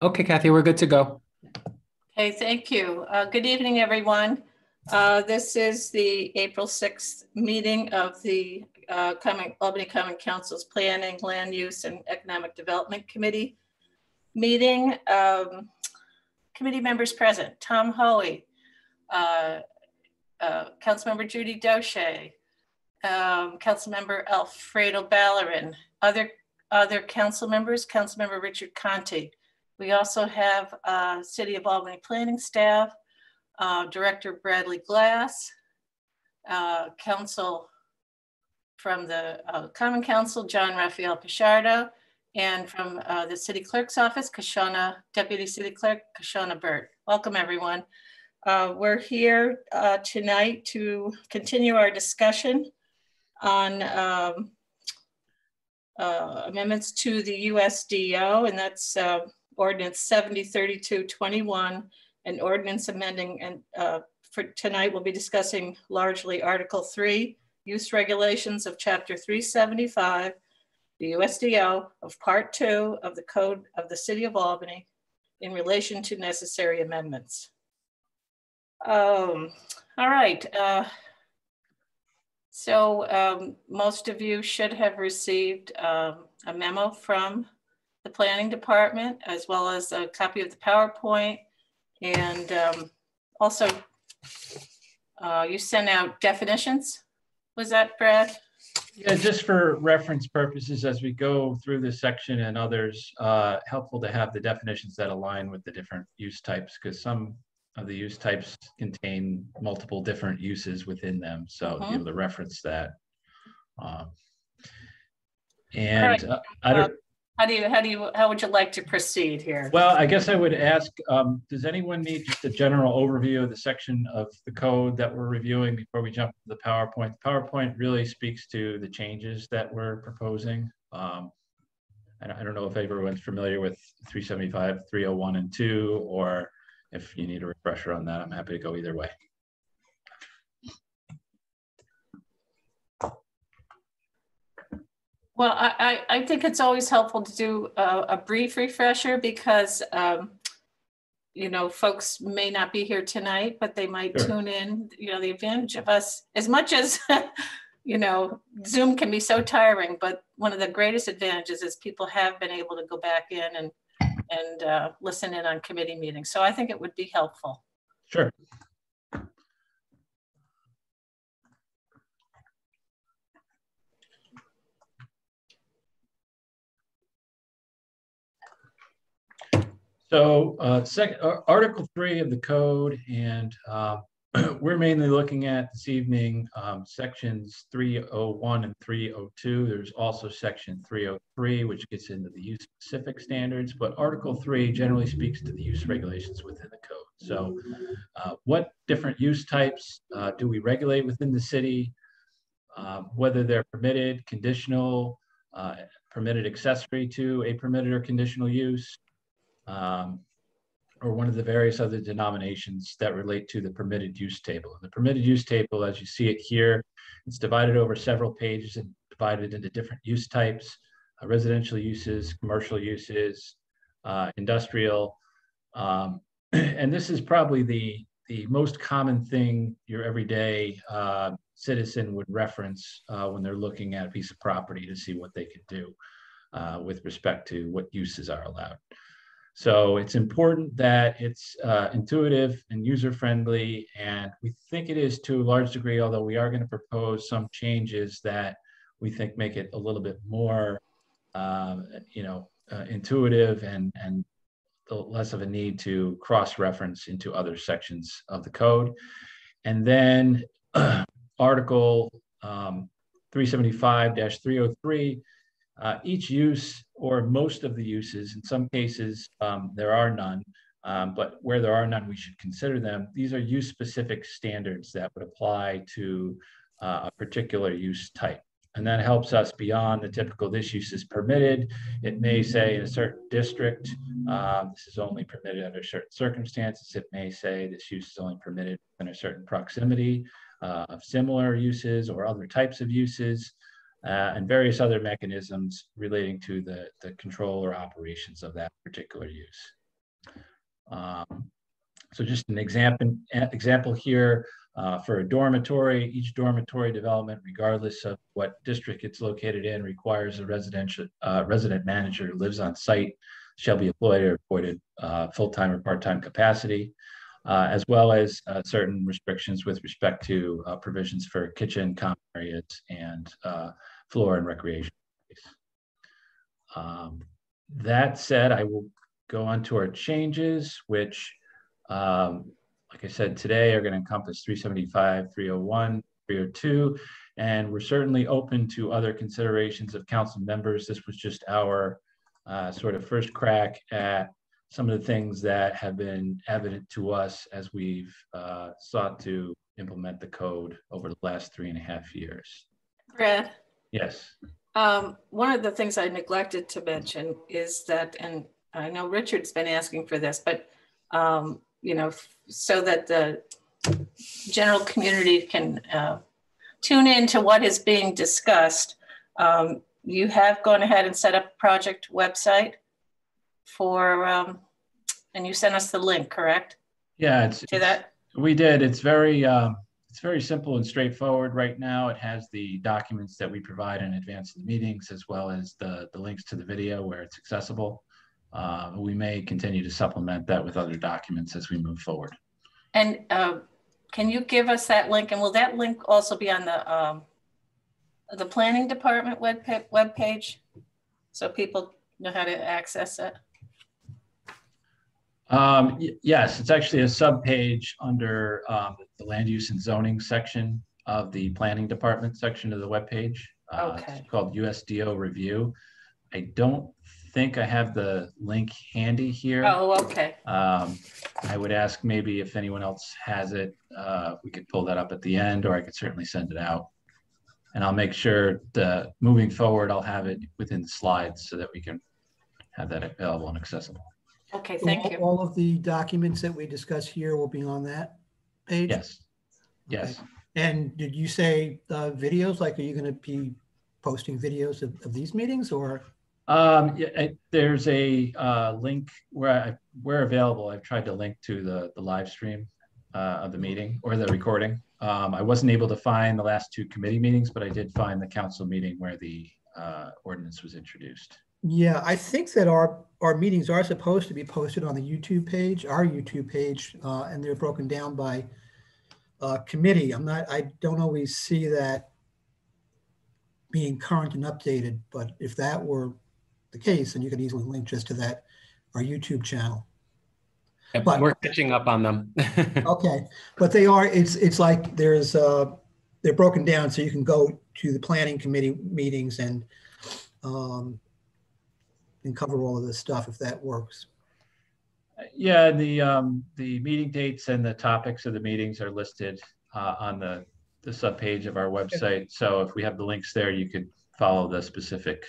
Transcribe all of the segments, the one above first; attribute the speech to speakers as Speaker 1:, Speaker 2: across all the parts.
Speaker 1: Okay, Kathy, we're good to go.
Speaker 2: Okay, thank you. Good evening, everyone. This is the April 6th meeting of the Albany Common Council's Planning, Land Use, and Economic Development Committee meeting. Committee members present: Tom Hoey, Councilmember Judy Doche, Councilmember Alfredo Ballerin, other council members, Councilmember Richard Conti. We also have City of Albany planning staff, Director Bradley Glass, council from the Common Council, John Raphael Pichardo, and from the City Clerk's office, Deputy City Clerk Kashona Burt. Welcome, everyone. We're here tonight to continue our discussion on amendments to the USDO, and that's Ordinance 703221, an ordinance amending, and for tonight we'll be discussing largely Article 3, use regulations of Chapter 375, the USDO of Part 2 of the Code of the City of Albany in relation to necessary amendments. All right. So most of you should have received a memo from the planning department, as well as a copy of the PowerPoint. And also you sent out definitions. Was that, Brad?
Speaker 3: Yeah, just for reference purposes, as we go through this section and others, helpful to have the definitions that align with the different use types, because some of the use types contain multiple different uses within them. So be able to reference that. And
Speaker 2: right. How would you like to proceed here?
Speaker 3: Well, I guess I would ask, does anyone need just a general overview of the section of the code that we're reviewing before we jump to the PowerPoint? The PowerPoint really speaks to the changes that we're proposing. I don't know if everyone's familiar with 375, 301, and 2, or if you need a refresher on that, I'm happy to go either way.
Speaker 2: Well, I think it's always helpful to do a brief refresher because, you know, folks may not be here tonight, but they might tune in. You know, the advantage of us, as much as, you know, Zoom can be so tiring, but one of the greatest advantages is people have been able to go back in and listen in on committee meetings. So I think it would be helpful.
Speaker 3: Sure. So Article 3 of the code, and we're mainly looking at this evening sections 301 and 302. There's also section 303, which gets into the use specific standards, but Article 3 generally speaks to the use regulations within the code. So what different use types do we regulate within the city, whether they're permitted, conditional, permitted accessory to a permitted or conditional use, or one of the various other denominations that relate to the permitted use table. And the permitted use table, as you see it here, it's divided over several pages and divided into different use types, residential uses, commercial uses, industrial. And this is probably the most common thing your everyday citizen would reference when they're looking at a piece of property to see what they can do with respect to what uses are allowed. So it's important that it's intuitive and user-friendly, and we think it is to a large degree, although we are going to propose some changes that we think make it a little bit more, intuitive and less of a need to cross-reference into other sections of the code. And then Article 375-303, each use or most of the uses, in some cases there are none, but where there are none, we should consider them. These are use-specific standards that would apply to a particular use type. And that helps us beyond the typical this use is permitted. It may say in a certain district, this is only permitted under certain circumstances. It may say this use is only permitted in a certain proximity of similar uses or other types of uses. And various other mechanisms relating to the control or operations of that particular use. So just an example here for a dormitory. Each dormitory development, regardless of what district it's located in, requires a resident manager who lives on site shall be employed or appointed full-time or part-time capacity, as well as certain restrictions with respect to provisions for kitchen, common areas, and floor and recreation space. That said, I will go on to our changes, which, like I said, today are going to encompass 375, 301, 302, and we're certainly open to other considerations of council members. This was just our sort of first crack at some of the things that have been evident to us as we've sought to implement the code over the last 3.5 years.
Speaker 2: Brad?
Speaker 3: Yes.
Speaker 2: One of the things I neglected to mention is that, and I know Richard's been asking for this, but you know, so that the general community can tune in to what is being discussed, you have gone ahead and set up a project website for, and you sent us the link, correct?
Speaker 3: Yeah,
Speaker 2: that?
Speaker 3: We did. It's very simple and straightforward right now. It has the documents that we provide in advance of the meetings, as well as the links to the video where it's accessible. We may continue to supplement that with other documents as we move forward.
Speaker 2: And can you give us that link? And will that link also be on the planning department webpage so people know how to access it?
Speaker 3: Yes, it's actually a subpage under the land use and zoning section of the planning department section of the webpage.
Speaker 2: Okay.
Speaker 3: It's called USDO review. I don't think I have the link handy here.
Speaker 2: Oh, okay.
Speaker 3: I would ask maybe if anyone else has it, we could pull that up at the end, or I could certainly send it out. And I'll make sure that moving forward, I'll have it within the slides so that we can have that available and accessible.
Speaker 2: Okay, thank you.
Speaker 1: All of the documents that we discuss here will be on that page?
Speaker 3: Yes. Yes.
Speaker 1: Okay. And did you say videos? Like, are you going to be posting videos of these meetings, or?
Speaker 3: Yeah, there's a link where available. I've tried to link to the live stream of the meeting or the recording. I wasn't able to find the last 2 committee meetings, but I did find the council meeting where the ordinance was introduced.
Speaker 1: Yeah, I think that our meetings are supposed to be posted on the YouTube page, our YouTube page, and they're broken down by committee. I don't always see that being current and updated, but if that were the case, then you could easily link just to that, our YouTube channel.
Speaker 4: Yep,
Speaker 1: but
Speaker 4: we're catching up on them.
Speaker 1: Okay, but they are, it's like there's, they're broken down so you can go to the planning committee meetings and cover all of this stuff if that works.
Speaker 3: Yeah, the meeting dates and the topics of the meetings are listed on the subpage of our website. So if we have the links there, you could follow the specific,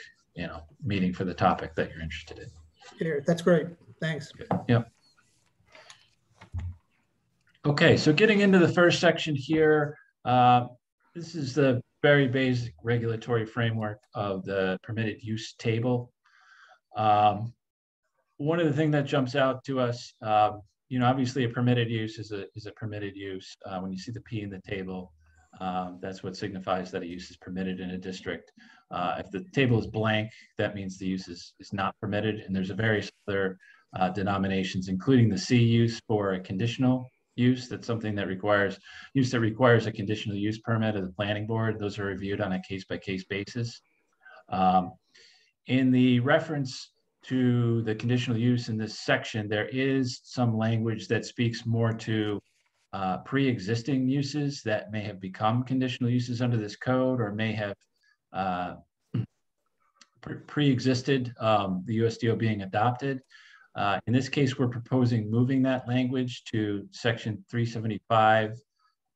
Speaker 3: meeting for the topic that you're interested in.
Speaker 1: Here, that's great. Thanks.
Speaker 3: Yep. Okay, so getting into the first section here, this is the very basic regulatory framework of the permitted use table. One of the things that jumps out to us, obviously a permitted use is a permitted use. When you see the P in the table, that's what signifies that a use is permitted in a district. If the table is blank, that means the use is not permitted. And there's various other denominations, including the C use for a conditional use. That's something that requires a conditional use permit of the planning board. Those are reviewed on a case-by-case basis. In the reference to the conditional use in this section, there is some language that speaks more to pre-existing uses that may have become conditional uses under this code, or may have pre-existed the USDO being adopted. In this case, we're proposing moving that language to section 375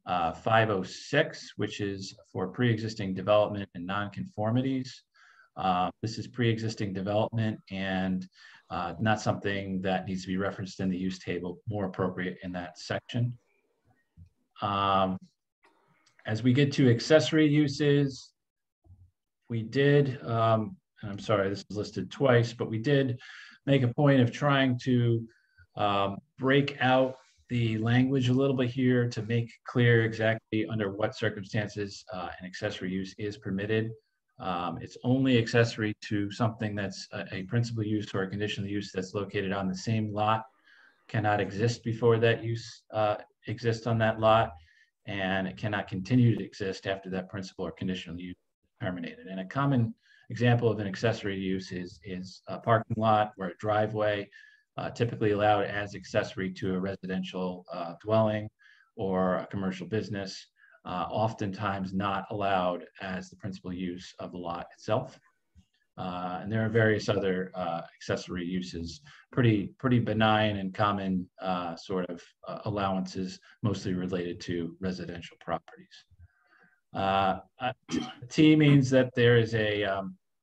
Speaker 3: 506, which is for pre-existing development and nonconformities. This is pre-existing development and not something that needs to be referenced in the use table, more appropriate in that section. As we get to accessory uses, we did, and I'm sorry, this is listed twice, but we did make a point of trying to break out the language a little bit here to make clear exactly under what circumstances an accessory use is permitted. It's only accessory to something that's a principal use or a conditional use that's located on the same lot, cannot exist before that use exists on that lot, and it cannot continue to exist after that principal or conditional use is terminated. And a common example of an accessory use is a parking lot or a driveway, typically allowed as accessory to a residential dwelling or a commercial business, oftentimes not allowed as the principal use of the lot itself. And there are various other accessory uses, pretty benign and common sort of allowances, mostly related to residential properties. T means that there is a,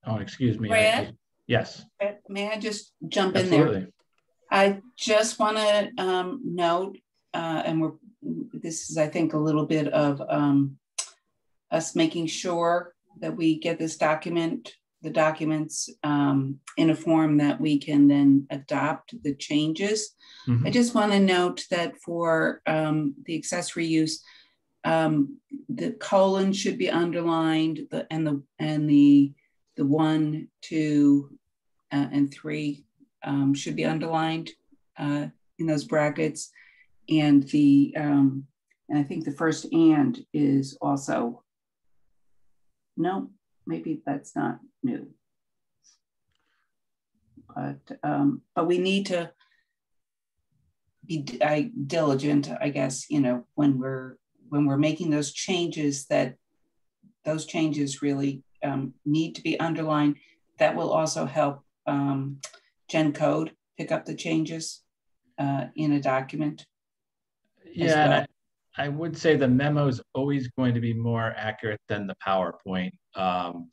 Speaker 3: oh, excuse me.
Speaker 5: Brad?
Speaker 3: Yes.
Speaker 5: May I just jump
Speaker 3: Absolutely.
Speaker 5: in there? I just want to note, and this is, I think, a little bit of us making sure that we get this the documents in a form that we can then adopt the changes.
Speaker 3: Mm-hmm.
Speaker 5: I just want to note that for the accessory use, the colon should be underlined, and the 1, 2, and 3 should be underlined in those brackets, and and I think the first "and" is also, no, maybe that's not new, but we need to be diligent, I guess, when we're making those changes, that those changes really need to be underlined. That will also help Gen Code pick up the changes in a document.
Speaker 3: Yeah,
Speaker 5: well.
Speaker 3: and I would say the memo is always going to be more accurate than the PowerPoint.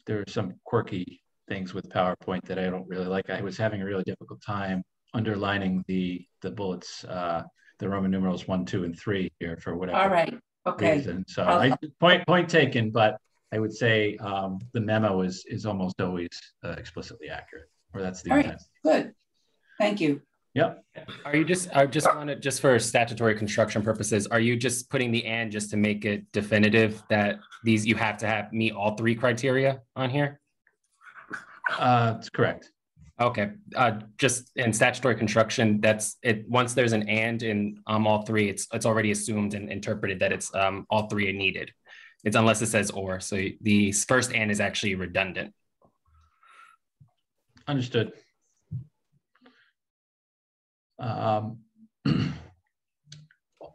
Speaker 3: There are some quirky things with PowerPoint that I don't really like. I was having a really difficult time underlining the bullets, the Roman numerals 1, 2, and 3 here for whatever.
Speaker 5: All right. Okay.
Speaker 3: Reason. So point taken, but I would say the memo is almost always explicitly accurate, or that's the intent.
Speaker 5: Right. Good. Thank you.
Speaker 3: Yep.
Speaker 4: Are you just for statutory construction purposes, are you just putting the "and" just to make it definitive that you have to meet all 3 criteria on here?
Speaker 3: That's correct.
Speaker 4: Okay. Just in statutory construction, that's it. Once there's an "and" in all 3, it's already assumed and interpreted that it's all 3 are needed. It's unless it says "or." So the first "and" is actually redundant.
Speaker 3: Understood.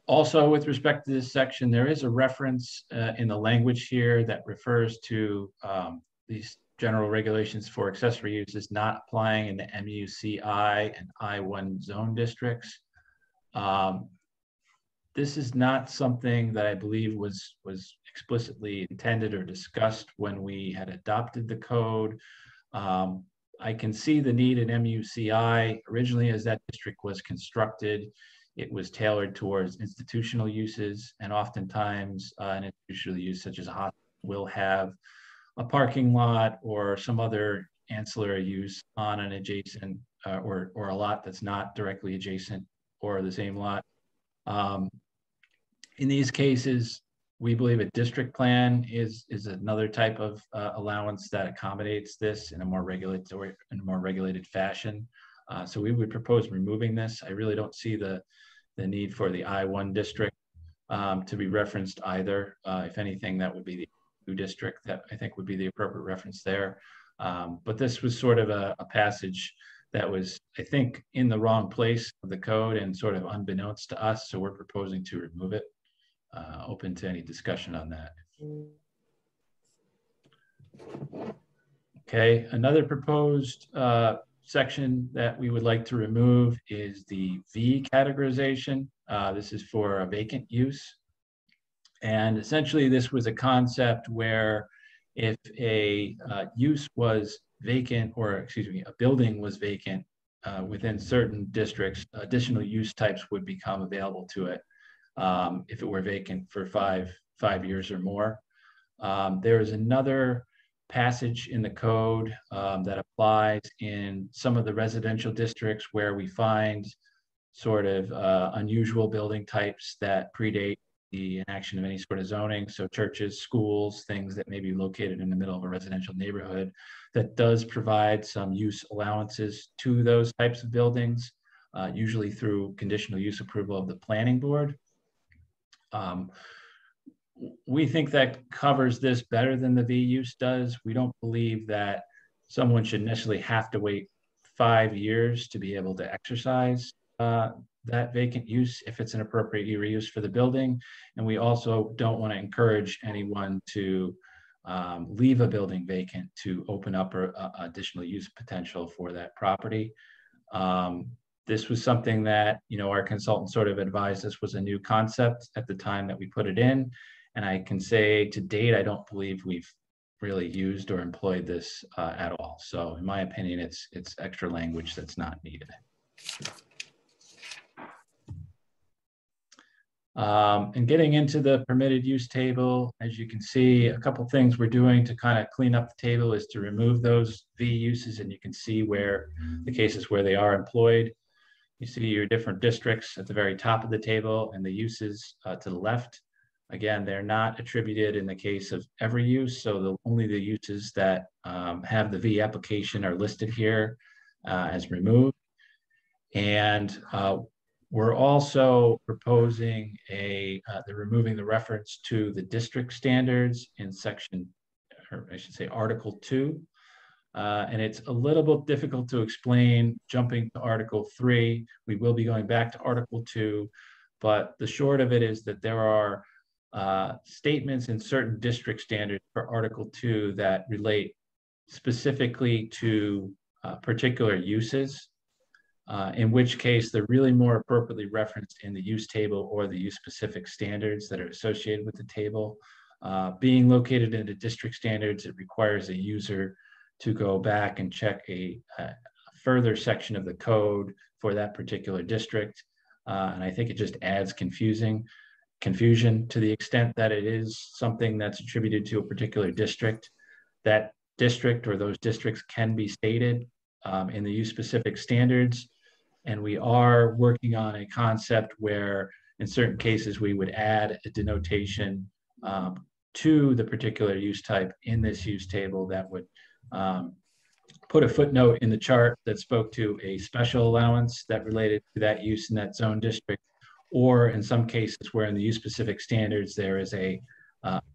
Speaker 3: Also, with respect to this section, there is a reference in the language here that refers to these general regulations for accessory uses not applying in the MUCI and I-1 zone districts. This is not something that I believe was explicitly intended or discussed when we had adopted the code. I can see the need in MUCI. Originally, as that district was constructed, it was tailored towards institutional uses, and oftentimes an institutional use such as a hospital will have a parking lot or some other ancillary use on an adjacent or a lot that's not directly adjacent or the same lot. In these cases, we believe a district plan is another type of allowance that accommodates this in a more regulated fashion. So we would propose removing this. I really don't see the need for the I-1 district to be referenced either. If anything, that would be the I-2 district that I think would be the appropriate reference there. But this was sort of a passage that was, I think, in the wrong place of the code and sort of unbeknownst to us. So we're proposing to remove it. Open to any discussion on that. Okay, another proposed section that we would like to remove is the V categorization. This is for a vacant use. And essentially this was a concept where if a use was vacant, or excuse me, a building was vacant within certain districts, additional use types would become available to it. If it were vacant for five years or more. There is another passage in the code that applies in some of the residential districts where we find sort of unusual building types that predate the enaction of any sort of zoning. So churches, schools, things that may be located in the middle of a residential neighborhood, that does provide some use allowances to those types of buildings, usually through conditional use approval of the planning board. We think that covers this better than the V use does. We don't believe that someone should necessarily have to wait 5 years to be able to exercise that vacant use if it's an appropriate reuse for the building. And we also don't want to encourage anyone to leave a building vacant to open up additional use potential for that property. This was something that, you know, our consultant sort of advised us was a new concept at the time that we put it in. And I can say to date, I don't believe we've really used or employed this at all. So in my opinion, it's extra language that's not needed. And getting into the permitted use table, as you can see, a couple things we're doing to kind of clean up the table is to remove those V uses, and you can see where the cases where they are employed. You see your different districts at the very top of the table and the uses to the left. Again, they're not attributed in the case of every use, so only the uses that have the V application are listed here as removed. And we're also proposing they're removing the reference to the district standards in section, or I should say Article 2. And it's a little bit difficult to explain jumping to Article 3. We will be going back to Article 2, but the short of it is that there are statements in certain district standards for Article 2 that relate specifically to particular uses, in which case they're really more appropriately referenced in the use table or the use specific standards that are associated with the table. Being located in the district standards, it requires a user to go back and check a further section of the code for that particular district. And I think it just adds confusion to the extent that it is something that's attributed to a particular district. That district or those districts can be stated in the use specific standards. And we are working on a concept where in certain cases we would add a denotation to the particular use type in this use table that would put a footnote in the chart that spoke to a special allowance that related to that use in that zone district, or in some cases where in the use specific standards there is a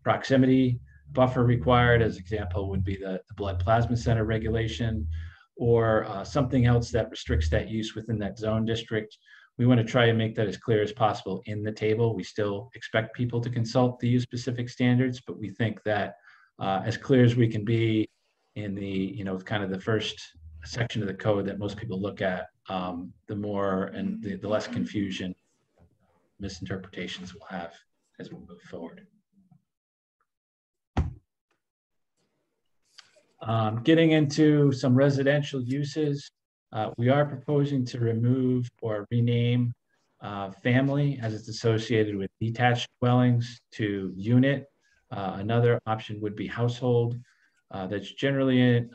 Speaker 3: proximity buffer required. As example would be the blood plasma center regulation, or something else that restricts that use within that zone district. We want to try and make that as clear as possible in the table. We still expect people to consult the use specific standards, but we think that as clear as we can be in the, you know, kind of the first section of the code that most people look at, the more and the less confusion, misinterpretations we'll have as we move forward. Getting into some residential uses, we are proposing to remove or rename family as it's associated with detached dwellings to unit. Another option would be household. That's generally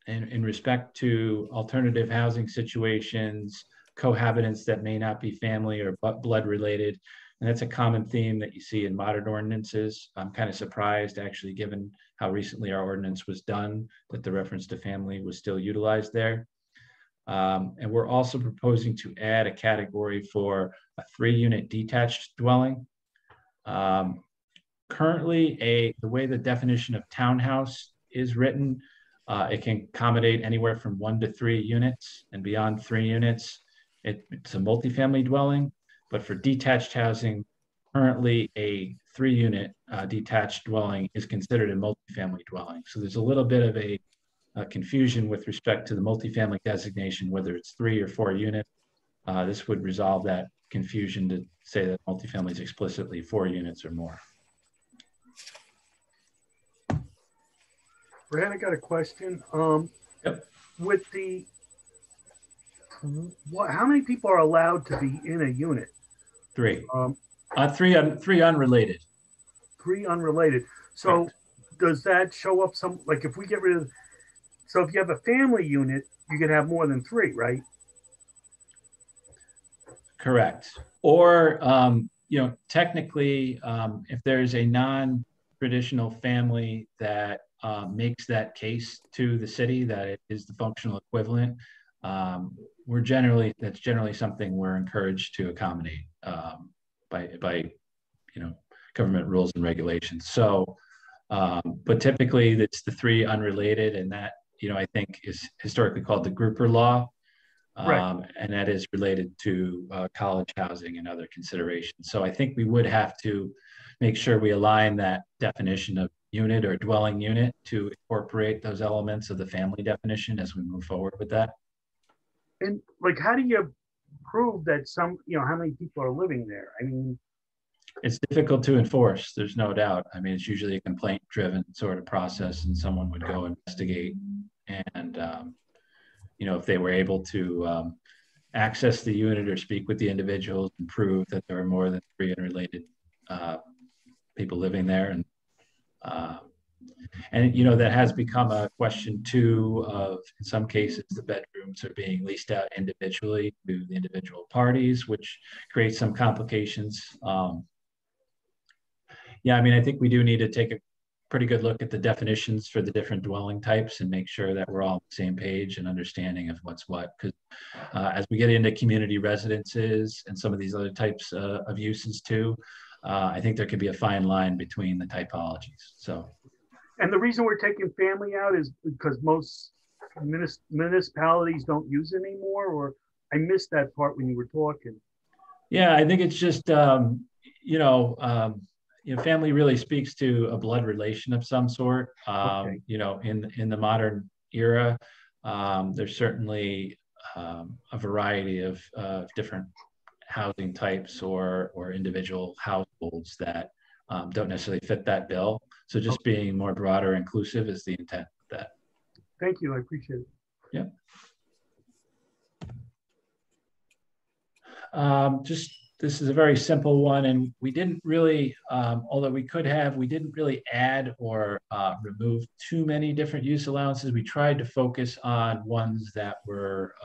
Speaker 3: in respect to alternative housing situations, cohabitants that may not be family or blood related. And that's a common theme that you see in modern ordinances. I'm kind of surprised, actually, given how recently our ordinance was done, that the reference to family was still utilized there. And we're also proposing to add a category for a 3-unit detached dwelling. Currently, the way the definition of townhouse is written, it can accommodate anywhere from 1 to 3 units, and beyond 3 units, it's a multifamily dwelling. But for detached housing, currently a 3-unit detached dwelling is considered a multifamily dwelling. So there's a little bit of a confusion with respect to the multifamily designation, whether it's 3 or 4 units. This would resolve that confusion to say that multifamily is explicitly 4 units or more.
Speaker 6: Brad, I got a question.
Speaker 3: Yep.
Speaker 6: With how many people are allowed to be in a unit?
Speaker 3: 3. 3 unrelated.
Speaker 6: 3 unrelated. So
Speaker 3: Correct.
Speaker 6: Does that show up like if we get rid of, so if you have a family unit, you can have more than 3, right?
Speaker 3: Correct. Or, technically, if there's a non-traditional family that makes that case to the city that it is the functional equivalent, that's generally something we're encouraged to accommodate by government rules and regulations. So, but typically it's the three unrelated, and that I think is historically called the grouper law.
Speaker 6: Right.
Speaker 3: And that is related to college housing and other considerations. So I think we would have to make sure we align that definition of unit or dwelling unit to incorporate those elements of the family definition as we move forward with that.
Speaker 6: And like, how do you prove that how many people are living there? I mean,
Speaker 3: it's difficult to enforce. There's no doubt. I mean, it's usually a complaint-driven sort of process, and someone would go investigate and if they were able to access the unit or speak with the individuals and prove that there are more than three unrelated people living there. And that has become a question too of, in some cases, the bedrooms are being leased out individually to the individual parties, which creates some complications. I mean, I think we do need to take a pretty good look at the definitions for the different dwelling types and make sure that we're all on the same page and understanding of what's what. Because as we get into community residences and some of these other types of uses too, I think there could be a fine line between the typologies. So,
Speaker 6: and the reason we're taking family out is because most municipalities don't use it anymore, or I missed that part when you were talking.
Speaker 3: Yeah, I think it's just, family really speaks to a blood relation of some sort.
Speaker 6: Okay.
Speaker 3: In the modern era, there's certainly a variety of different housing types or individual households that don't necessarily fit that bill. So just being more broad or inclusive is the intent of that.
Speaker 6: Thank you. I appreciate it.
Speaker 3: Yeah. This is a very simple one, and we didn't really, although we could have, we didn't really add or remove too many different use allowances. We tried to focus on ones that were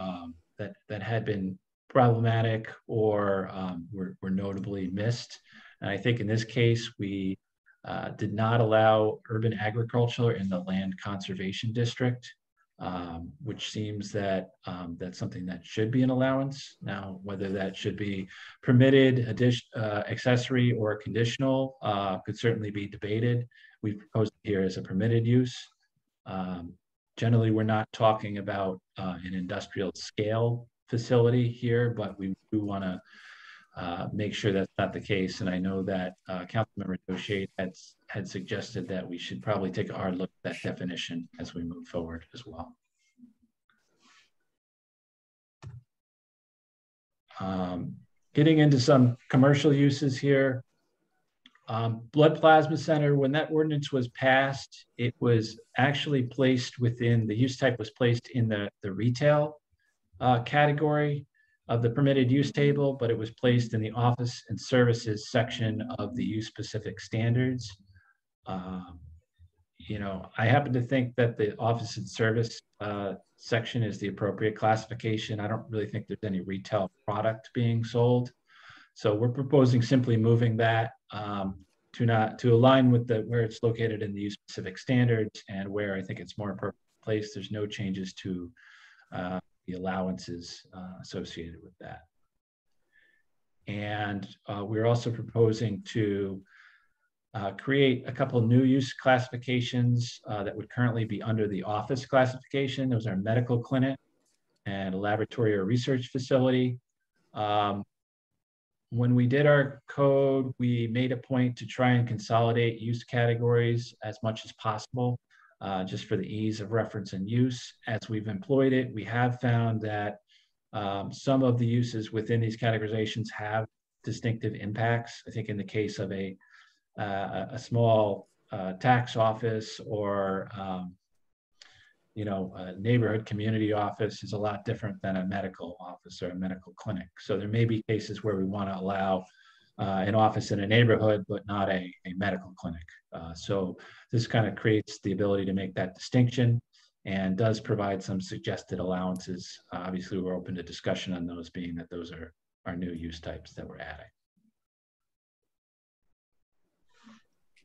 Speaker 3: that had been problematic or were notably missed. And I think in this case, we did not allow urban agriculture in the land conservation district, which seems that that's something that should be an allowance. Now, whether that should be permitted, accessory, or conditional could certainly be debated. We've proposed it here as a permitted use. Generally, we're not talking about an industrial scale facility here, but we do want to make sure that's not the case. And I know that Councilmember Doche had suggested that we should probably take a hard look at that definition as we move forward as well. Getting into some commercial uses here. Blood Plasma Center, when that ordinance was passed, it was actually placed within, the use type was placed in the retail category of the permitted use table, but it was placed in the office and services section of the use specific standards. I happen to think that the office and service section is the appropriate classification. I don't really think there's any retail product being sold. So we're proposing simply moving that to align with where it's located in the use specific standards, and where I think it's more appropriate place. There's no changes to the allowances associated with that. And we're also proposing to create a couple new use classifications that would currently be under the office classification. Those are medical clinic and a laboratory or research facility. When we did our code, we made a point to try and consolidate use categories as much as possible, just for the ease of reference and use. As we've employed it, we have found that some of the uses within these categorizations have distinctive impacts. I think in the case of a small tax office or a neighborhood community office is a lot different than a medical office or a medical clinic. So there may be cases where we want to allow an office in a neighborhood, but not a medical clinic. So this kind of creates the ability to make that distinction and does provide some suggested allowances. Obviously, we're open to discussion on those, being that those are new use types that we're adding.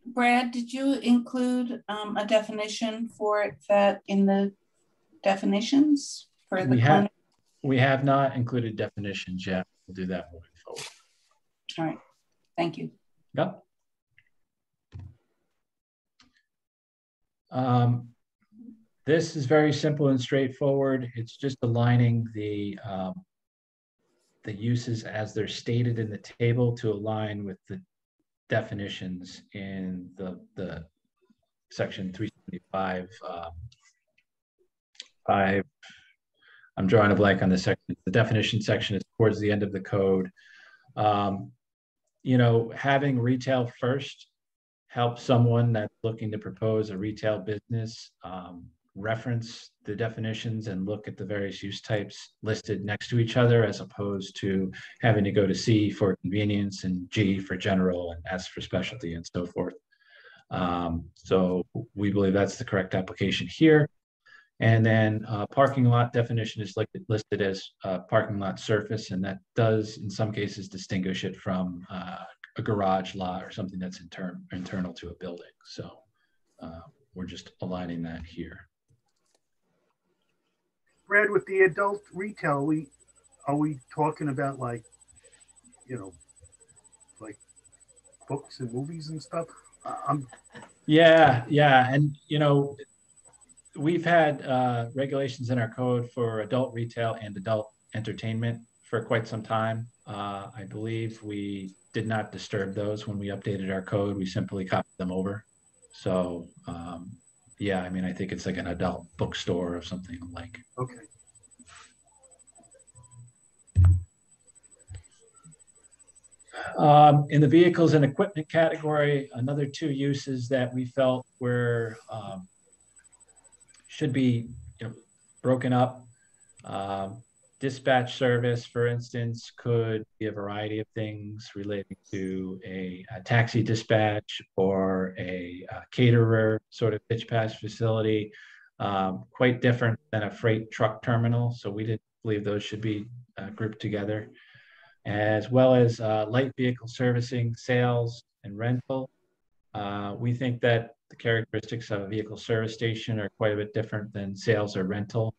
Speaker 5: Brad, did you include a definition for that in the definitions for the
Speaker 3: we have not included definitions yet. We'll do that moving forward.
Speaker 5: All right, thank you.
Speaker 3: Yep. This is very simple and straightforward. It's just aligning the uses as they're stated in the table to align with the definitions in the section 375. I'm drawing a blank on the section. The definition section is towards the end of the code. You know, having retail first helps someone that's looking to propose a retail business reference the definitions and look at the various use types listed next to each other, as opposed to having to go to C for convenience and G for general and S for specialty and so forth. So we believe that's the correct application here. And then parking lot definition is listed as parking lot surface, and that does in some cases distinguish it from a garage lot or something that's internal to a building. So we're just aligning that here.
Speaker 6: Brad, with the adult retail, are we talking about like, you know, like books and movies and stuff?
Speaker 3: Yeah, and you know, we've had regulations in our code for adult retail and adult entertainment for quite some time. I believe we did not disturb those when we updated our code. We simply copied them over. So yeah, I mean, I think it's like an adult bookstore or something like.
Speaker 6: Okay.
Speaker 3: In the vehicles and equipment category, another two uses that we felt were should be, you know, broken up. Dispatch service, for instance, could be a variety of things relating to a taxi dispatch or a caterer sort of dispatch facility, quite different than a freight truck terminal. So we didn't believe those should be grouped together, as well as light vehicle servicing, sales, and rental. We think that the characteristics of a vehicle service station are quite a bit different than sales or rental.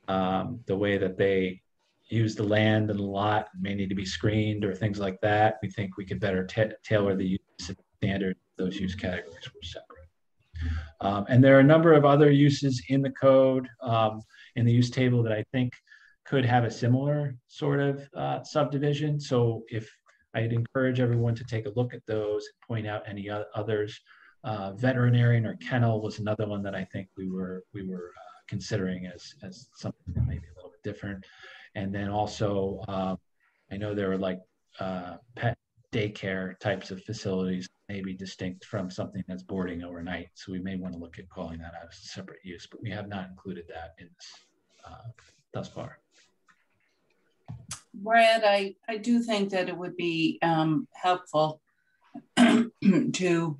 Speaker 3: The way that they use the land and the lot may need to be screened or things like that. We think we could better tailor the use standard. Those use categories were separate. And there are a number of other uses in the code, in the use table, that I think could have a similar sort of subdivision. So if I'd encourage everyone to take a look at those and point out any others. Veterinarian or kennel was another one that I think we were considering as something that may be a little bit different. And then also, I know there were like pet daycare types of facilities, maybe distinct from something that's boarding overnight. So we may want to look at calling that out as a separate use, but we have not included that in this thus far.
Speaker 5: Brad, I do think that it would be helpful to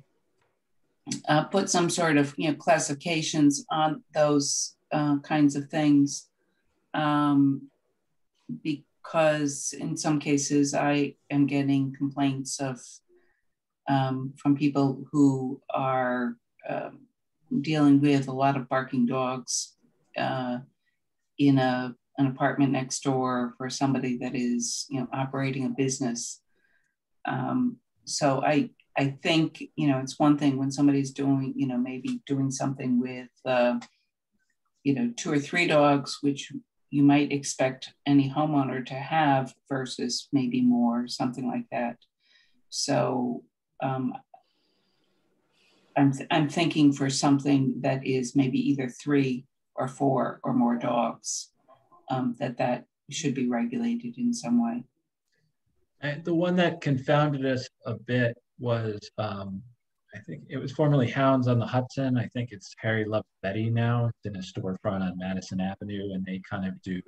Speaker 5: put some sort of, you know, classifications on those kinds of things, because in some cases I am getting complaints of from people who are dealing with a lot of barking dogs in an apartment next door for somebody that is, you know, operating a business. So I think, you know, it's one thing when somebody's doing, you know, maybe doing something with, you know, 2 or 3 dogs, which you might expect any homeowner to have versus maybe more, something like that. So I'm thinking for something that is maybe either 3 or 4 or more dogs, that should be regulated in some way.
Speaker 3: And the one that confounded us a bit was, I think it was formerly Hounds on the Hudson. I think it's Harry Loves Betty now. It's in a storefront on Madison Avenue, and they kind of do,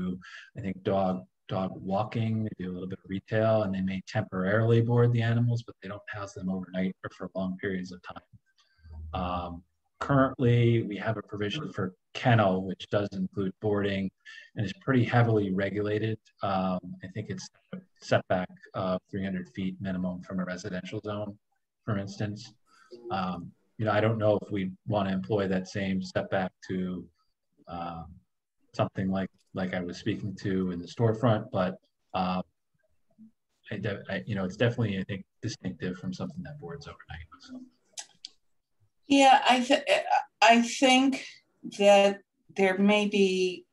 Speaker 3: I think, dog walking. They do a little bit of retail, and they may temporarily board the animals, but they don't house them overnight or for long periods of time. Currently, we have a provision for kennel, which does include boarding and is pretty heavily regulated. I think it's setback of 300 feet minimum from a residential zone, for instance. I don't know if we want to employ that same setback to something like I was speaking to in the storefront, but it's definitely, I think, distinctive from something that boards overnight. So.
Speaker 5: Yeah, I think that there may be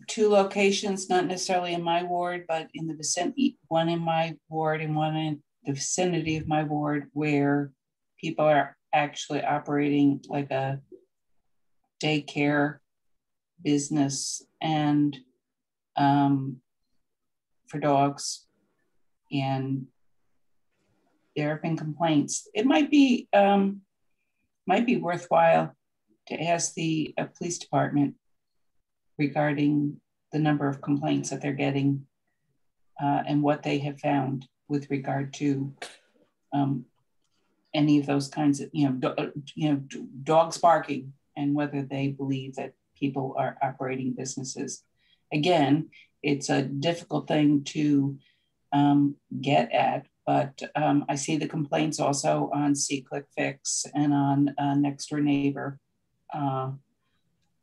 Speaker 5: two locations, not necessarily in my ward, but in the vicinity, one in my ward and one in the vicinity of my ward, where people are actually operating like a daycare business and for dogs. And there have been complaints. It might be worthwhile to ask the police department regarding the number of complaints that they're getting and what they have found with regard to any of those kinds of, dogs barking, and whether they believe that people are operating businesses. Again, it's a difficult thing to get at, but I see the complaints also on See Click Fix and on Next Door Neighbor.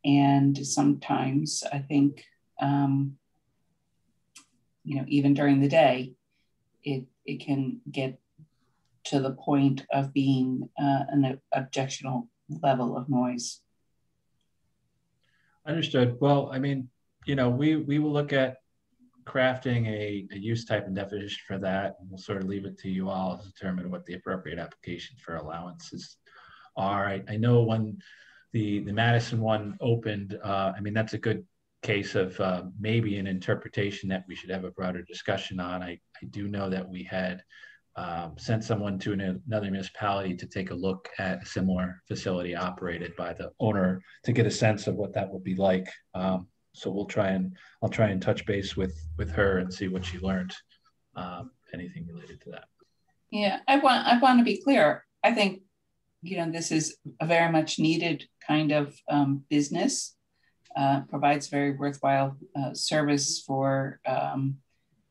Speaker 5: And sometimes I think, even during the day, it can get to the point of being an objectionable level of noise.
Speaker 3: Understood. Well, I mean, we will look at crafting a use type and definition for that. And we'll sort of leave it to you all to determine what the appropriate application for allowances are. I know when the Madison one opened, that's a good case of maybe an interpretation that we should have a broader discussion on. I do know that we had sent someone to another municipality to take a look at a similar facility operated by the owner to get a sense of what that would be like. So I'll try and touch base with her and see what she learned, anything related to that.
Speaker 5: Yeah, I want to be clear. I think, this is a very much needed kind of business, provides very worthwhile service for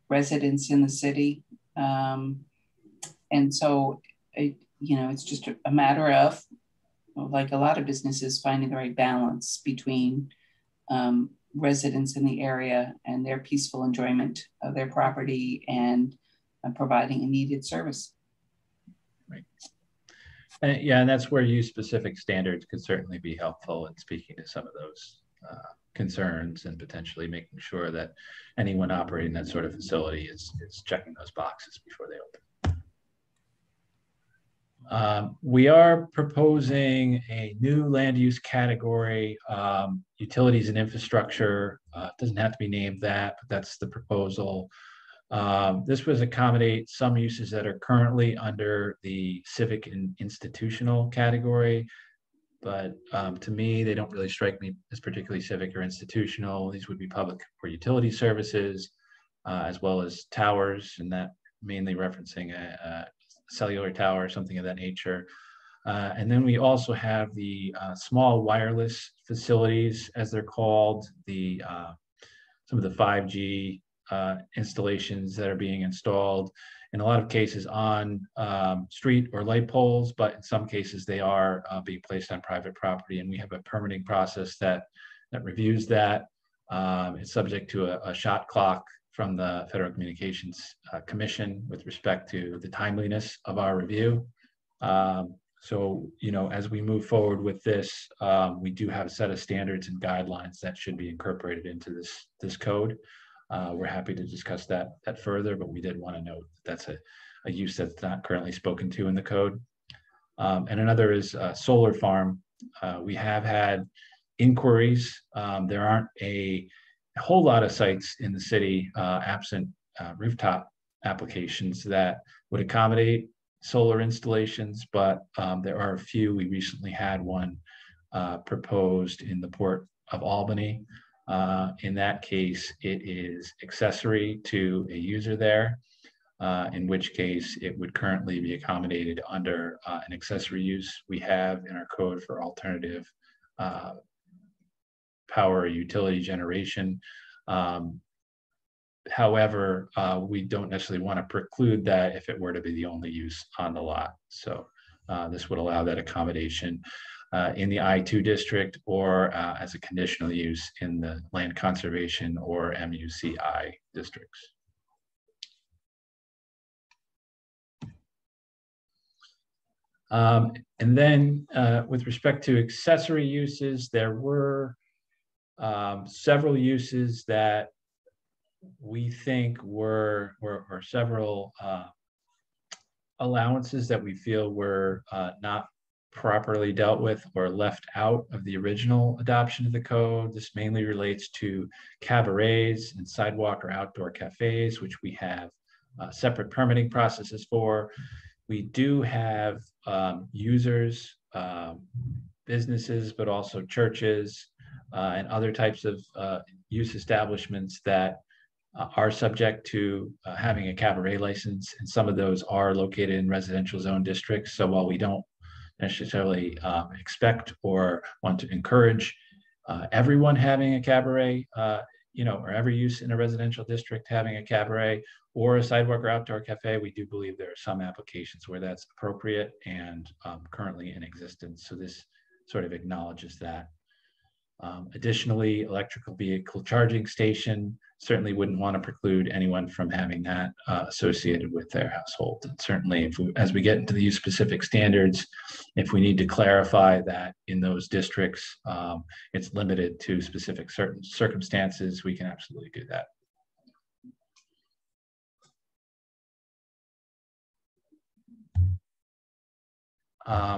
Speaker 5: residents in the city. And so, it's just a matter of, like a lot of businesses, finding the right balance between residents in the area and their peaceful enjoyment of their property and providing a needed service.
Speaker 3: Right. And that's where use specific standards could certainly be helpful in speaking to some of those concerns and potentially making sure that anyone operating that sort of facility is checking those boxes before they open. We are proposing a new land use category, utilities and infrastructure. It doesn't have to be named that, but that's the proposal. This was accommodate some uses that are currently under the civic and institutional category, but to me, they don't really strike me as particularly civic or institutional. These would be public or utility services, as well as towers, and that mainly referencing a cellular tower or something of that nature. And then we also have the small wireless facilities, as they're called, some of the 5G installations that are being installed, in a lot of cases on street or light poles, but in some cases they are being placed on private property. And we have a permitting process that reviews that. It's subject to a shot clock from the Federal Communications Commission with respect to the timeliness of our review. So, as we move forward with this, we do have a set of standards and guidelines that should be incorporated into this code. We're happy to discuss that further, but we did want to note that's a use that's not currently spoken to in the code. And another is solar farm. We have had inquiries. There aren't a whole lot of sites in the city absent rooftop applications that would accommodate solar installations, but there are a few. We recently had one proposed in the Port of Albany. In that case, it is accessory to a user there, in which case it would currently be accommodated under an accessory use we have in our code for alternative power or utility generation. However, we don't necessarily want to preclude that if it were to be the only use on the lot. So this would allow that accommodation in the I-2 district or as a conditional use in the land conservation or MUCI districts. And then with respect to accessory uses, there were several uses that we think were several allowances that we feel were not properly dealt with or left out of the original adoption of the code. This mainly relates to cabarets and sidewalk or outdoor cafes, which we have separate permitting processes for. We do have users, businesses, but also churches and other types of use establishments that are subject to having a cabaret license, and some of those are located in residential zone districts. So while we don't necessarily expect or want to encourage everyone having a cabaret, or every use in a residential district having a cabaret or a sidewalk or outdoor cafe, we do believe there are some applications where that's appropriate and currently in existence. So this sort of acknowledges that. Additionally, electrical vehicle charging station, certainly wouldn't want to preclude anyone from having that associated with their household. And certainly, as we get into the use specific standards, if we need to clarify that in those districts, it's limited to specific certain circumstances, we can absolutely do that.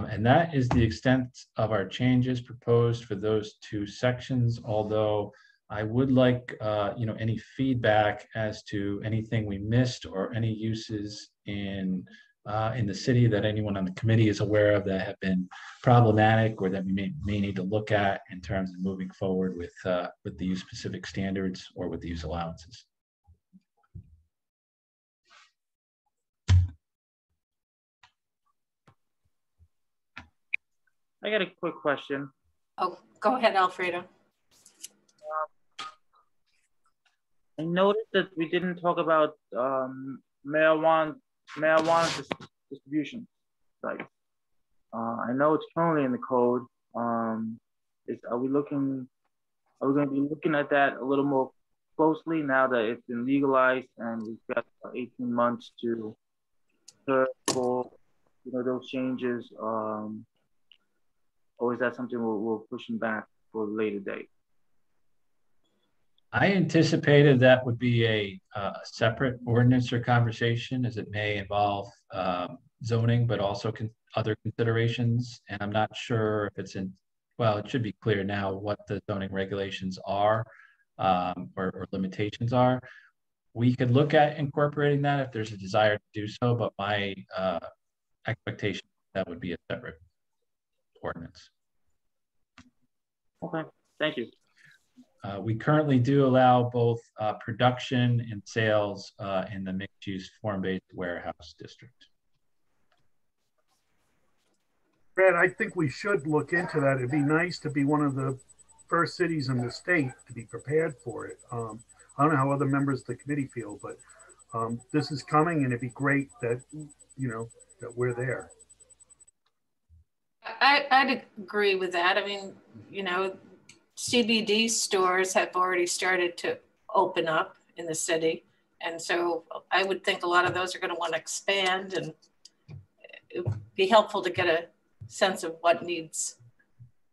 Speaker 3: And that is the extent of our changes proposed for those two sections, although I would like any feedback as to anything we missed or any uses in the city that anyone on the committee is aware of that have been problematic or that we may need to look at in terms of moving forward with the use specific standards or with the use allowances.
Speaker 7: I got a quick question.
Speaker 2: Oh, go ahead, Alfredo.
Speaker 7: I noticed that we didn't talk about marijuana distribution sites. I know it's currently in the code. Are we going to be looking at that a little more closely now that it's been legalized and we've got 18 months to for those changes? Or is that something we're pushing back for a later date?
Speaker 3: I anticipated that would be a separate ordinance or conversation, as it may involve zoning, but also other considerations. And I'm not sure if it's well, it should be clear now what the zoning regulations are or limitations are. We could look at incorporating that if there's a desire to do so, but my expectation that would be a separate ordinance.
Speaker 7: Okay, thank you.
Speaker 3: We currently do allow both production and sales in the mixed-use form-based warehouse district.
Speaker 6: Brad, I think we should look into that. It'd be nice to be one of the first cities in the state to be prepared for it. I don't know how other members of the committee feel, but this is coming, and it'd be great that that we're there.
Speaker 2: I'd agree with that. I mean, CBD stores have already started to open up in the city. And so I would think a lot of those are going to want to expand, and it would be helpful to get a sense of what needs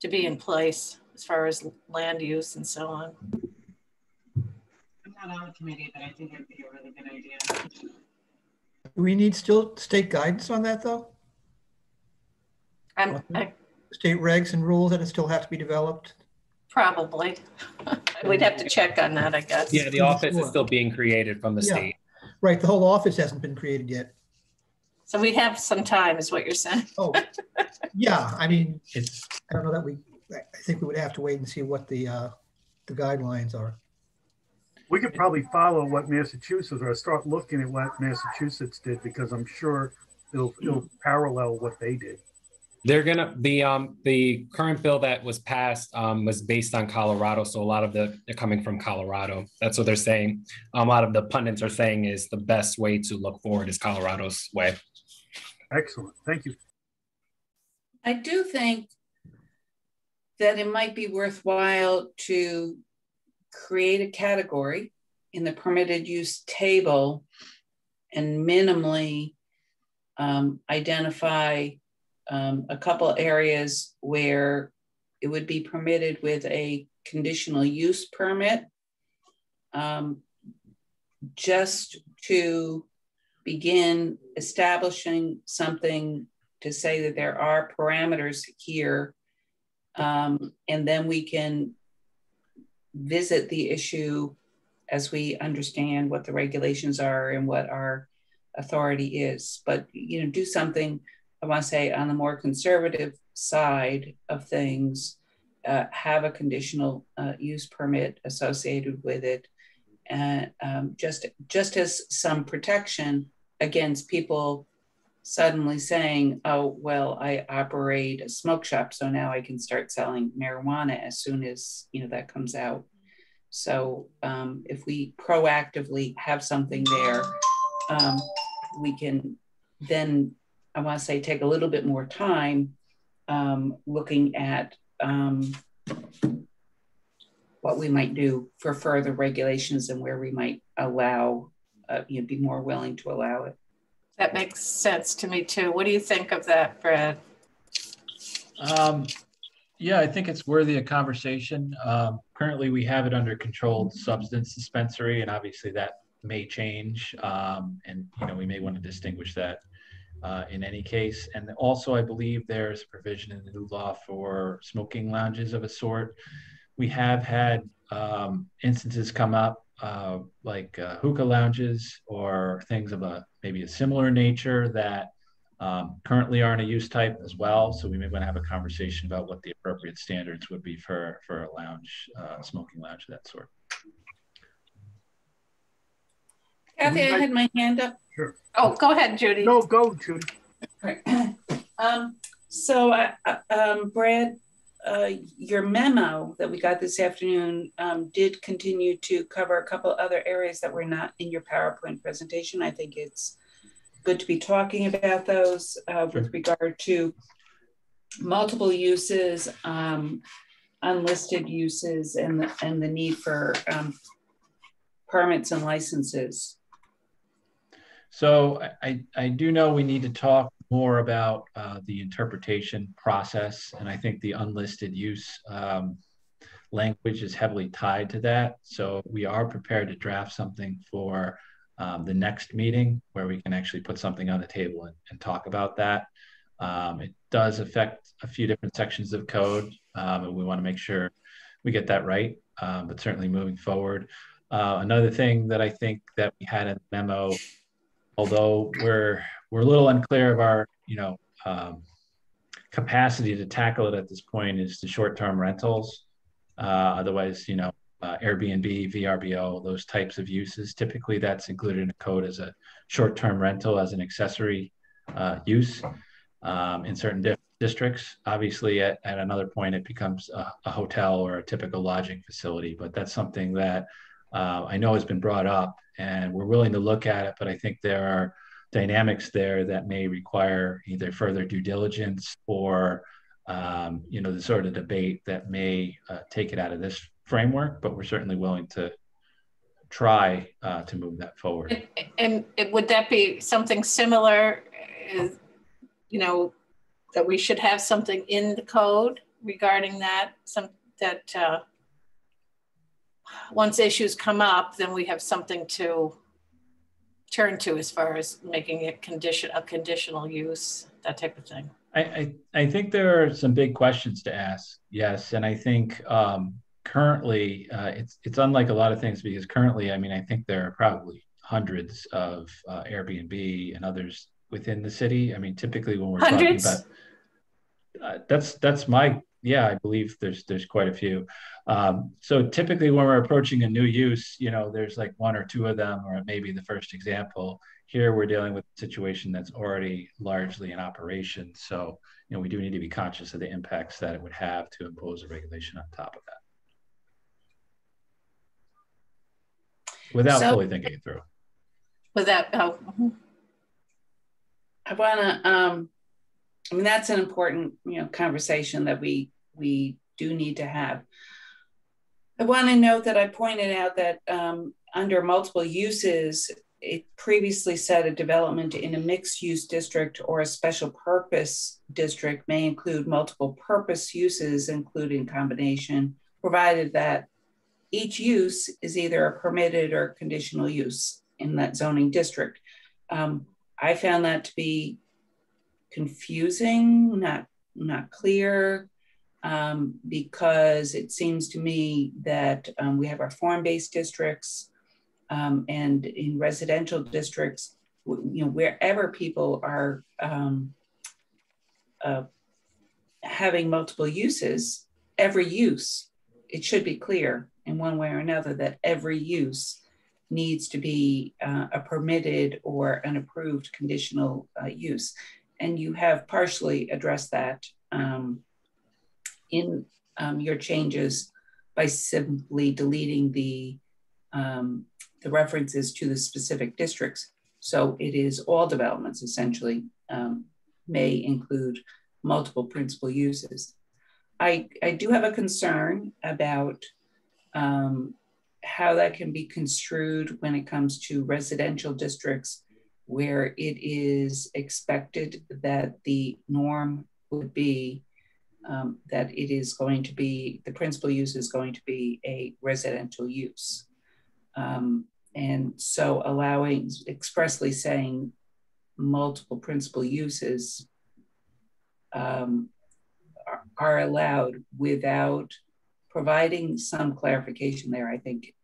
Speaker 2: to be in place as far as land use and so on.
Speaker 8: I'm not on the committee, but I think it'd be a really good idea.
Speaker 1: Do we need still state guidance on that, though? State regs and rules that still have to be developed?
Speaker 2: Probably. We'd have to check on that, I guess.
Speaker 4: Yeah, the office is still being created from the state.
Speaker 1: Right, the whole office hasn't been created yet.
Speaker 2: So we have some time, is what you're saying.
Speaker 1: Oh, yeah. I mean, I don't know that I think we would have to wait and see what the guidelines are.
Speaker 6: We could probably follow what Massachusetts, or start looking at what Massachusetts did, because I'm sure it'll parallel what they did.
Speaker 4: They're gonna the current bill that was passed was based on Colorado, so a lot of they're coming from Colorado. That's what they're saying. A lot of the pundits are saying is the best way to look forward is Colorado's way.
Speaker 6: Excellent. Thank you.
Speaker 5: I do think that it might be worthwhile to create a category in the permitted use table and minimally identify a couple areas where it would be permitted with a conditional use permit, just to begin establishing something to say that there are parameters here, and then we can visit the issue as we understand what the regulations are and what our authority is. But do something, I want to say, on the more conservative side of things, have a conditional use permit associated with it, and just as some protection against people suddenly saying, oh, well, I operate a smoke shop, so now I can start selling marijuana as soon as that comes out. So if we proactively have something there, we can then, I want to say, take a little bit more time looking at what we might do for further regulations and where we might allow, be more willing to allow it.
Speaker 2: That makes sense to me too. What do you think of that, Brad?
Speaker 3: Yeah, I think it's worthy of conversation. Currently, we have it under controlled substance dispensary, and obviously that may change. And we may want to distinguish that in any case. And also, I believe there's a provision in the new law for smoking lounges of a sort. We have had instances come up like hookah lounges or things of maybe a similar nature that currently aren't a use type as well. So we may want to have a conversation about what the appropriate standards would be for a lounge, smoking lounge of that sort.
Speaker 5: Kathy, I had my hand up.
Speaker 6: Sure.
Speaker 2: Oh, go ahead, Judy.
Speaker 6: No, go, Judy.
Speaker 5: So, Brad, your memo that we got this afternoon did continue to cover a couple other areas that were not in your PowerPoint presentation. I think it's good to be talking about those with regard to multiple uses, unlisted uses, and the need for permits and licenses.
Speaker 3: So I do know we need to talk more about the interpretation process, and I think the unlisted use language is heavily tied to that. So we are prepared to draft something for the next meeting where we can actually put something on the table and talk about that. It does affect a few different sections of code, and we want to make sure we get that right, but certainly moving forward. Another thing that I think that we had in the memo, although we're a little unclear of our capacity to tackle it at this point, is the short-term rentals. Otherwise, Airbnb, VRBO, those types of uses. Typically, that's included in the code as a short-term rental, as an accessory use in certain districts. Obviously, at another point, it becomes a hotel or a typical lodging facility. But that's something that I know has been brought up, and we're willing to look at it. But I think there are dynamics there that may require either further due diligence or the sort of debate that may take it out of this framework, but we're certainly willing to try to move that forward.
Speaker 2: And would that be something similar, that we should have something in the code regarding that, once issues come up, then we have something to turn to as far as making it a conditional use, that type of thing?
Speaker 3: I think there are some big questions to ask, yes. And I think currently it's unlike a lot of things, because currently, I think there are probably hundreds of Airbnb and others within the city. Typically when we're
Speaker 2: hundreds?
Speaker 3: talking about, that's my Yeah, I believe there's quite a few. So typically when we're approaching a new use, there's like one or two of them, or maybe the first example. Here we're dealing with a situation that's already largely in operation. So, we do need to be conscious of the impacts that it would have to impose a regulation on top of that without fully thinking it through.
Speaker 2: Without,
Speaker 5: I want to, that's an important, conversation that we do need to have. I want to note that I pointed out that under multiple uses, it previously said a development in a mixed use district or a special purpose district may include multiple purpose uses, including combination, provided that each use is either a permitted or conditional use in that zoning district. I found that to be confusing, not clear, because it seems to me that we have our form-based districts, and in residential districts, wherever people are having multiple uses, every use, it should be clear in one way or another that every use needs to be a permitted or an approved conditional use. And you have partially addressed that in your changes by simply deleting the references to the specific districts. So it is all developments essentially may include multiple principal uses. I do have a concern about how that can be construed when it comes to residential districts where it is expected that the norm would be that it is going to be, the principal use is going to be a residential use. And so allowing, expressly saying multiple principal uses are allowed without providing some clarification there, I think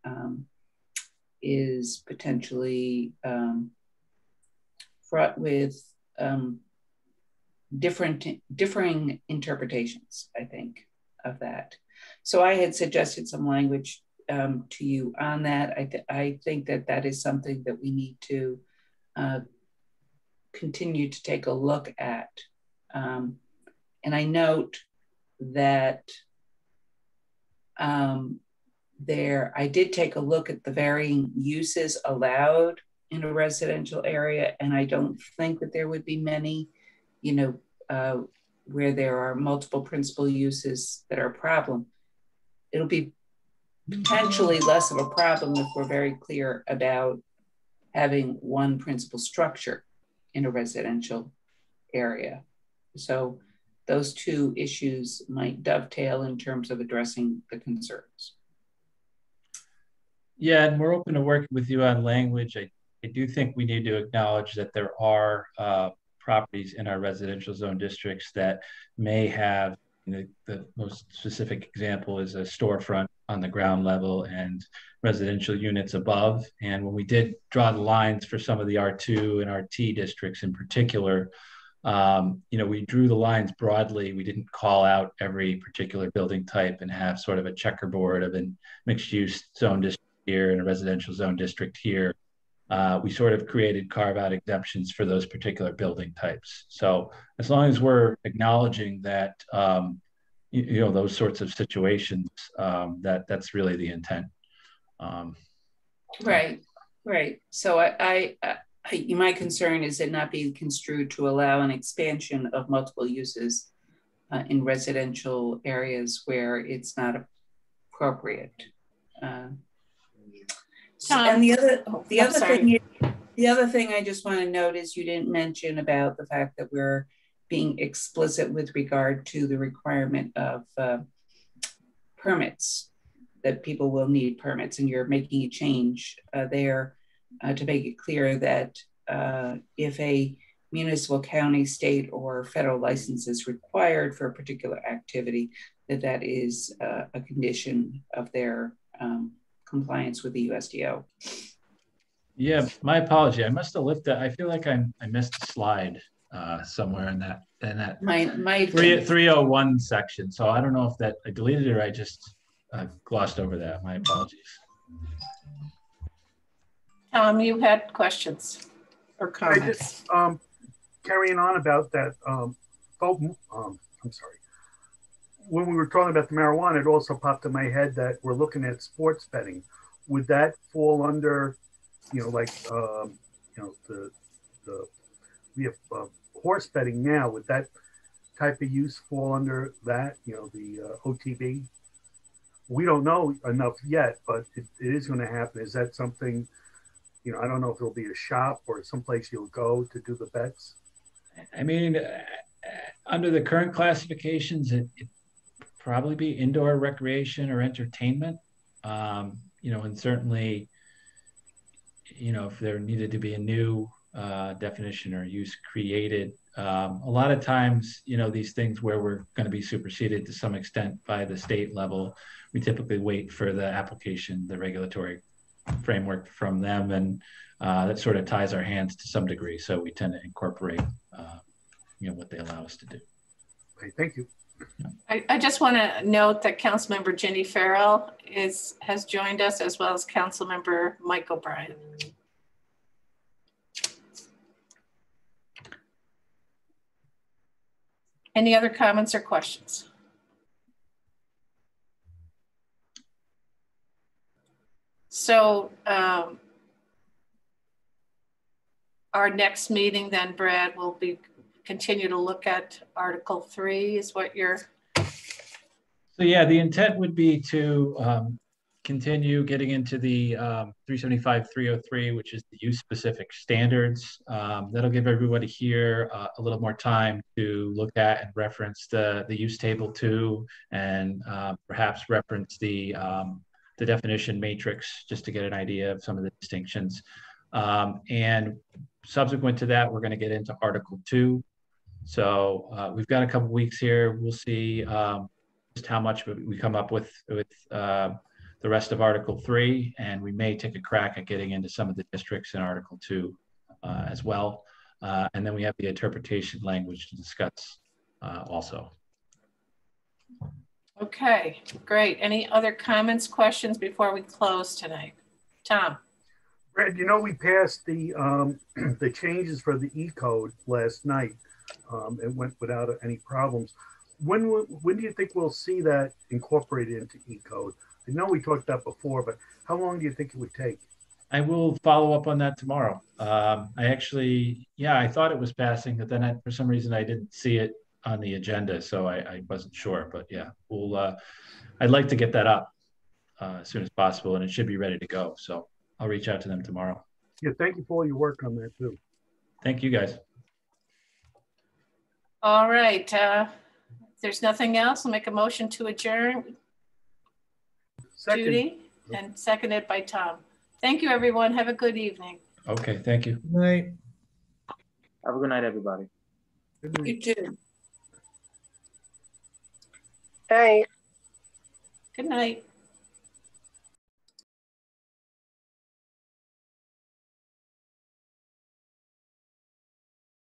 Speaker 5: is potentially fraught with differing interpretations, I think, of that. So I had suggested some language to you on that. I think that is something that we need to continue to take a look at. And I note that I did take a look at the varying uses allowed in a residential area, and I don't think that there would be many, where there are multiple principal uses that are a problem. It'll be potentially less of a problem if we're very clear about having one principal structure in a residential area. So those two issues might dovetail in terms of addressing the concerns.
Speaker 3: Yeah, and we're open to working with you on language. I do think we need to acknowledge that there are properties in our residential zone districts that may have, the most specific example is a storefront on the ground level and residential units above. And when we did draw the lines for some of the R2 and RT districts in particular, we drew the lines broadly. We didn't call out every particular building type and have sort of a checkerboard of a mixed use zone district here and a residential zone district here. We sort of created carve-out exemptions for those particular building types. So as long as we're acknowledging that, those sorts of situations, that's really the intent.
Speaker 5: Right. So my concern is it not being construed to allow an expansion of multiple uses in residential areas where it's not appropriate. And the other thing I just want to note is you didn't mention about the fact that we're being explicit with regard to the requirement of permits, that people will need permits, and you're making a change there to make it clear that if a municipal, county, state, or federal license is required for a particular activity, that is a condition of their compliance with the USDO.
Speaker 3: Yeah, my apology. I must have lifted. I feel like I missed a slide somewhere in that and that
Speaker 5: My
Speaker 3: 301 section. So I don't know if that I deleted it or I just glossed over that. My apologies.
Speaker 2: You had questions or
Speaker 6: I
Speaker 2: comments?
Speaker 6: just carrying on about that. I'm sorry. When we were talking about the marijuana, it also popped in my head that we're looking at sports betting. Would that fall under, like, we have horse betting now? Would that type of use fall under that? The OTB. We don't know enough yet, but it is going to happen. Is that something? I don't know if it'll be a shop or someplace you'll go to do the bets.
Speaker 3: I mean, under the current classifications, it probably be indoor recreation or entertainment. And certainly, if there needed to be a new definition or use created, a lot of times, these things where we're going to be superseded to some extent by the state level, we typically wait for the application, the regulatory framework from them, and that sort of ties our hands to some degree. So we tend to incorporate, what they allow us to do.
Speaker 6: Okay, thank you.
Speaker 2: I just want to note that Councilmember Ginny Farrell has joined us, as well as Councilmember Mike O'Brien. Any other comments or questions? So our next meeting then, Brad, will be continue to look at Article 3 is what you're...
Speaker 3: So yeah, the intent would be to continue getting into the 375-303, which is the use-specific standards. That'll give everybody here a little more time to look at and reference the use table 2, and perhaps reference the definition matrix just to get an idea of some of the distinctions. And subsequent to that, we're going to get into Article 2. So we've got a couple weeks here. We'll see just how much we come up with the rest of Article 3, and we may take a crack at getting into some of the districts in Article 2 as well. And then we have the interpretation language to discuss also.
Speaker 2: Okay, great. Any other comments, questions before we close tonight? Tom?
Speaker 6: Brad, we passed the the changes for the E-code last night. It went without any problems. When do you think we'll see that incorporated into E-code? I know we talked about before, but how long do you think it would take?
Speaker 3: I will follow up on that tomorrow. I thought it was passing, but then for some reason I didn't see it on the agenda, so I wasn't sure. But yeah, I'd like to get that up as soon as possible, and it should be ready to go. So I'll reach out to them tomorrow.
Speaker 6: Yeah, thank you for all your work on that too.
Speaker 3: Thank you, guys.
Speaker 2: All right. If there's nothing else, I'll make a motion to adjourn.
Speaker 6: Second.
Speaker 2: Judy, and seconded by Tom. Thank you, everyone. Have a good evening.
Speaker 3: Okay, thank you.
Speaker 1: Good night.
Speaker 7: Have a good night, everybody.
Speaker 6: Good night.
Speaker 2: You too.
Speaker 9: Night.
Speaker 2: Good night.